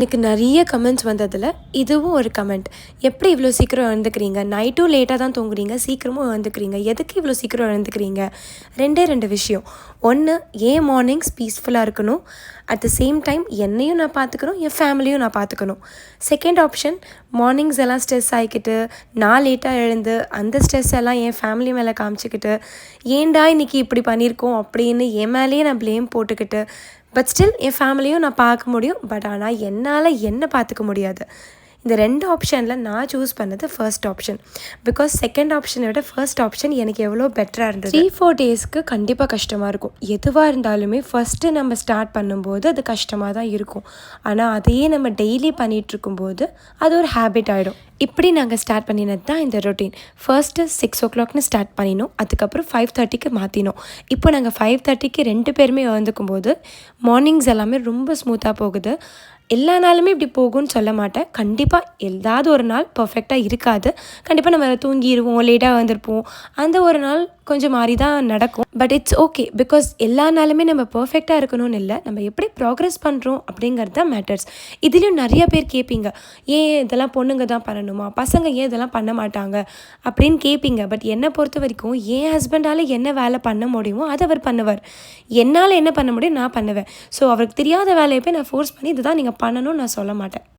எனக்கு நிறைய கமெண்ட்ஸ் வந்ததில் இதுவும் ஒரு கமெண்ட். எப்படி இவ்வளோ சீக்கிரம் எழுந்துக்கிறீங்க? நைட்டும் லேட்டாக தான் தூங்குறீங்க, சீக்கிரமும் எழுந்துக்கிறீங்க. எதுக்கு இவ்வளோ சீக்கிரம் எழுந்துக்கிறீங்க? ரெண்டு விஷயம். ஒன்று, ஏன் மார்னிங்ஸ் பீஸ்ஃபுல்லாக இருக்கணும். அட் த சேம் டைம் என்னையும் நான் பார்த்துக்கணும், என் ஃபேமிலியும் நான் பார்த்துக்கணும். செகண்ட் ஆப்ஷன், மார்னிங்ஸ் எல்லாம் ஸ்ட்ரெஸ் ஆகிக்கிட்டு நான் லேட்டாக எழுந்து அந்த ஸ்ட்ரெஸ் எல்லாம் என் ஃபேமிலி மேலே காமிச்சிக்கிட்டு ஏன்டா இன்றைக்கி இப்படி பண்ணியிருக்கோம் அப்படின்னு என் மேலேயே நான் ப்ளேம் போட்டுக்கிட்டு பட் ஸ்டில் என் ஃபேமிலியும் நான் பார்க்க முடியும். பட் ஆனால் என்னால் என்ன பார்த்துக்க முடியாது. இந்த 2 ஆப்ஷனில் நான் சூஸ் பண்ணது ஃபர்ஸ்ட் ஆப்ஷன். பிகாஸ் செகண்ட் ஆப்ஷனை விட ஃபர்ஸ்ட் ஆப்ஷன் எனக்கு எவ்வளோ பெட்டராக இருந்தது. 3-4 டேஸ்க்கு கண்டிப்பாக கஷ்டமாக இருக்கும். எதுவாக இருந்தாலுமே ஃபஸ்ட்டு நம்ம ஸ்டார்ட் பண்ணும்போது அது கஷ்டமாக தான் இருக்கும். ஆனால் அதையே நம்ம டெய்லி பண்ணிகிட்ருக்கும்போது அது ஒரு ஹேபிட் ஆகிடும். இப்படி நாங்கள் ஸ்டார்ட் பண்ணினது தான் இந்த ரொட்டீன். ஃபர்ஸ்ட்டு 6 o'clockனு ஸ்டார்ட் பண்ணினோம். அதுக்கப்புறம் 5:30க்கு மாற்றினோம். இப்போ நாங்கள் 5:30க்கு 2 பேருமே எழுந்துக்கும் போது மார்னிங்ஸ் எல்லாமே ரொம்ப ஸ்மூத்தாக போகுது. எல்லா நாளுமே இப்படி போகும்னு சொல்ல மாட்டேன். கண்டிப்பாக ஏதாவது ஒரு நாள் பர்ஃபெக்டாக இருக்காது. கண்டிப்பாக நம்ம தூங்கிடுவோம், லேட்டாக வந்திருப்போம். அந்த ஒரு நாள் கொஞ்சம் மாறி தான் நடக்கும். But it's okay. பிகாஸ் எல்லா நாளுமே நம்ம பர்ஃபெக்டாக இருக்கணும்னு இல்லை, நம்ம எப்படி ப்ராக்ரெஸ் பண்ணுறோம் அப்படிங்கிறது தான் மேட்டர்ஸ். இதுலேயும் நிறையா பேர் கேட்பீங்க, ஏன் இதெல்லாம் பொண்ணுங்க தான் பண்ணணுமா, பசங்க ஏன் இதெல்லாம் பண்ண மாட்டாங்க அப்படின்னு கேட்பீங்க. பட் என்னை பொறுத்த வரைக்கும் என் ஹஸ்பண்டால் என்ன வேலை பண்ண முடியுமோ அதை அவர் பண்ணுவார். என்னால் என்ன பண்ண முடியும் நான் பண்ணுவேன். ஸோ அவருக்கு தெரியாத வேலையை போய் நான் ஃபோர்ஸ் பண்ணி இதுதான் நீங்கள் பண்ணணும்னு நான் சொல்ல மாட்டேன்.